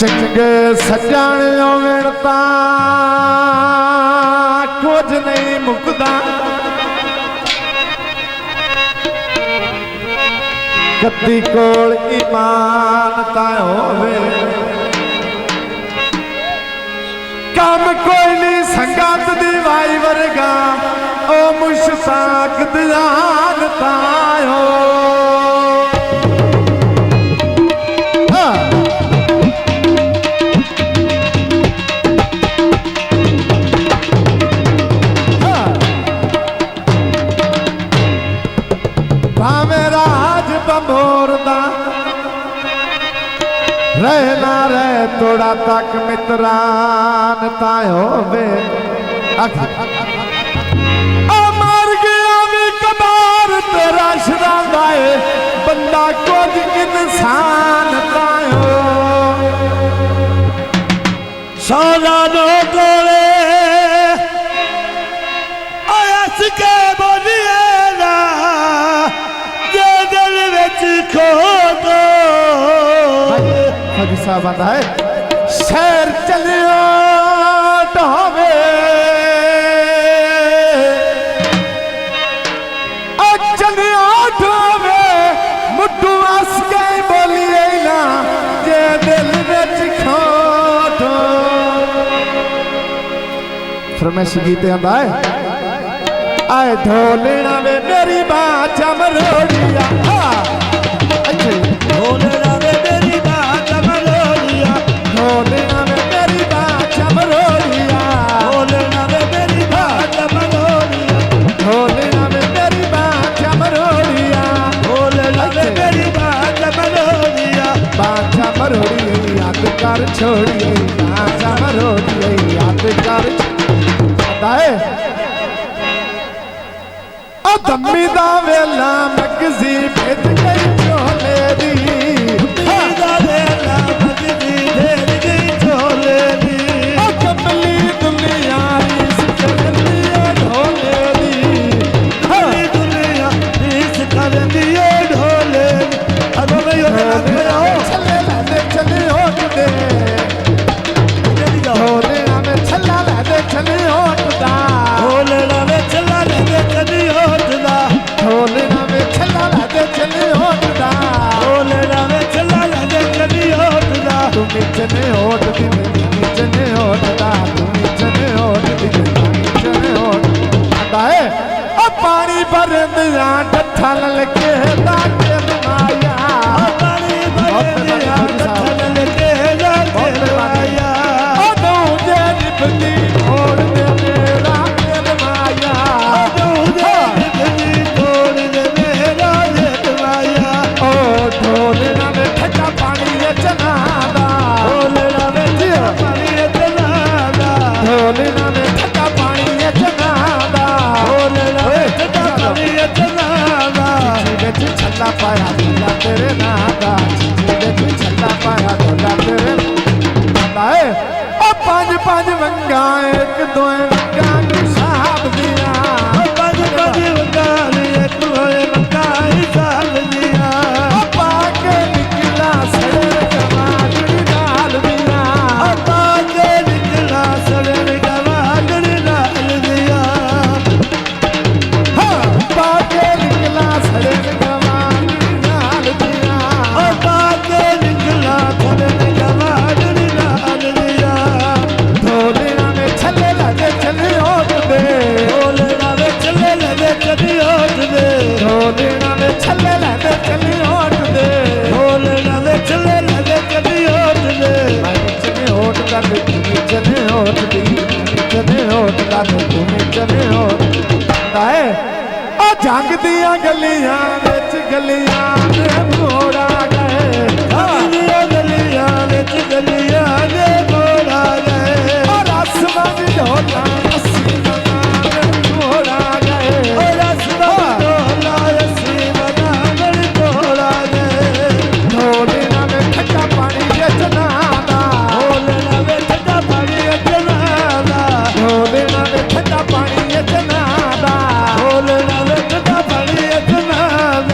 चंगे सजण विणता कुछ नहीं मुकदा, कदी कोल ईमान तां होवे काम कोई नहीं संगत दी वाई वर्गा ओ मुश्ताक दयान तां हो। रह ना रह थोड़ा तक मित्रान तां होवे मर गया भी कबार तेरा शरांदा है बंदा कुछ इंसान तां हो। सोना दो तोड़े आयस के बोलिए ना जे दिल विच खो दो साहब आता है शहर चलियो ढावे चलियो ढावे मुट्ठू हस गए बोलिए ना जे दिल विच खोट। फरमाइशी गीत आंदा है आए ढोलना वे मेरी बाजा मरोड़िया ढोलना वे मेरी बाजा मरोड़िया ढोलना वे मेरी बाजा मरोड़िया ढोलना वे मेरी बाजा मरोड़िया ढोलना वे मेरी बाजा मरोड़िया ढोलना वे मेरी बाजा मरोड़िया बाजा मरोड़िए याद कर छोड़िए बाजा मरोड़िए याद कर दाए ओ दम्मी दा वेला मगजी भेज गई झोले दी दा वेला मगजी भेज गई झोले दी ओ कमली दुनिया रीस करदी ए ढोले दी कमली दुनिया रीस करदी ए ढोले दी अगो मैं चले लदे चले होटदे ढोले में छल्ला लदे चले होटदा ढोले में छल्ला लदे चले होटदा ढोले में छल्ला लदे चले होटदा ढोले में छल्ला लदे चले होटदा तुम चने होट दी मैं चने होटदा तुम चने होट दी मैं चने होटदा है ओ पानी भरंदिया डठा ललके दाके माया पानी भरंदिया डठा ललके दाके माया ओ दो जे निभदी छोड़ दे मेरा दिल माया दो जे निभदी छोड़ दे मेरा दिल माया ओ ढोलना में ठंडा पानी ये चनादा ढोलना में ठंडा पानी ये चनादा ढोलना में ठंडा पानी ये चनादा ढोलना में ठंडा पानी ये चनादा जिंदगी में छल्ला पाया ढोला तेरे नादा जिंदगी में छल्ला पाया ढोला तेरे नादा है ओ पांच पांच वंगा एक दो वंगा साहब दिया पांच पांच वंगा एक दो वंगा साहब दिया पाके निकला सड़र कमागड़ी डाल दिया पाके निकला सड़र कमागड़ी डाल दिया पाके निकला सड़र कमागड़ी डाल दिया पाके निकला सड़र कमागड़ी डाल दिया ढोलना में छल्ले लगे चले होट दे ढोलना में छल्ले लगे चले होट दे ढोलना में छल्ले लगे चले होट दे ढोलना में छल्ले लगे चले होट दे चने होट कर तुम्हें चने होट दी चने होट कर तुम्हें चने होट दाए ओ जंग दियां गलियां विच गलियां दे मोड़ा गए गलियां विच गलियां दे मोड़ा गए ओ रस वांग ढोला अस्सी बना मोड़ा गए ओ रस वांग ढोला अस्सी बना मोड़ा गए ढोलना में ठंडा पानी ये चनादा ढोलना में ठंडा पानी ये चनादा ढोलना में ठंडा पानी ये चनादा ढोलना में ठंडा पानी ये चनादा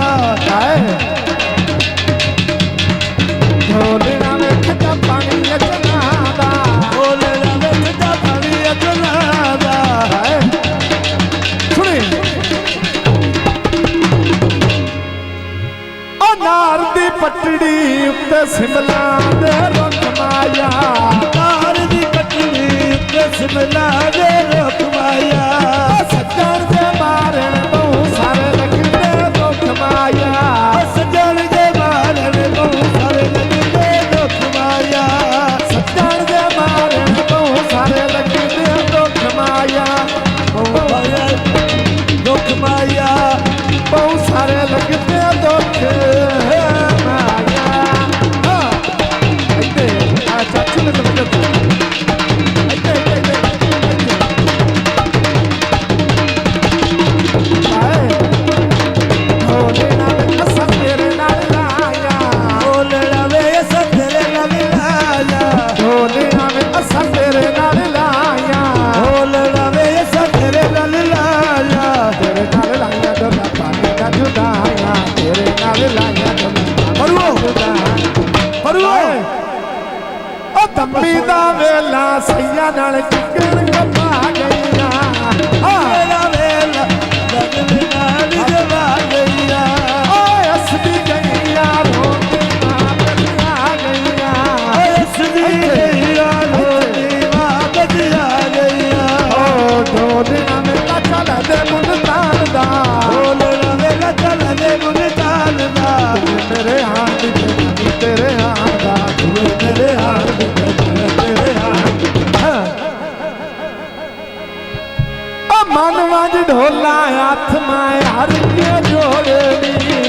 ਪਟੜੀ ਉੱਤੇ ਸਿਮਲਾ ਦੇ ਰੁੱਖ ਮਾਇਆ ਤਾਰ ਦੀ ਪਟੜੀ ਉੱਤੇ ਸਿਮਲਾ ਦੇ ਰੁੱਖ ਮਾਇਆ ਸੱਜਣ ਦੇ ਮਾਰਨ ਬਹੁ ਸਾਰੇ ਲੱਗਦੇ ਦੁੱਖ ਮਾਇਆ ਸੱਜਣ ਦੇ ਮਾਰਨ ਬਹੁ ਸਾਰੇ ਲੱਗਦੇ ਦੁੱਖ ਮਾਇਆ ਸੱਜਣ ਦੇ ਮਾਰਨ ਬਹੁ ਸਾਰੇ ਲੱਗਦੇ ਦੁੱਖ ਮਾਇਆ ਦੁੱਖ ਮਾਇਆ ਬਹੁ ਸਾਰੇ ਲੱਗਦੇ ਦੁੱਖ ਮਾਇਆ ਇੱਥੇ ਆ ਚਾਚੂ ਨੇ ਤਾਂ ਤੰਬੀ ਦਾ ਵੇਲਾ ਸਈਆਂ ਨਾਲ ਚਿੱਕਣ ਕੱਪਾ ਗਈਆਂ ਮੇਰਾ ਵੇਲਾ ਲੱਗਦੇ ਨਾਲ ਜਵਾ ਗਈਆਂ ਓਏ ਅਸਦੀ ਗਈਆਂ ਰੋਂਦੀ ਮਾਂ ਬਚਾ ਗਈਆਂ ਓਏ ਅਸਦੀ ਗਈਆਂ ਰੋਂਦੀ ਮਾਂ ਬਚਾ ਗਈਆਂ ਓ ਢੋਲਣਾ ਮੇਲਾ ਚੱਲਦੇ ਮੁਲਤਾਨ ਦਾ ਢੋਲਣਾ ਮੇਲਾ ਚੱਲਦੇ ਮੁਲਤਾਨ ਦਾ ਮੇਰੇ ਹਾਥ ਵਿੱਚ ਤੇਰੇ ਹਾਥ ਦਾ ਤੇਰੇ ਹਾਥ ਵਿੱਚ ਮਨ ਵਾਂਝ ਢੋਲਾ ਹੱਥ ਮੈਂ ਹਰ ਕੇ ਜੋੜਨੀ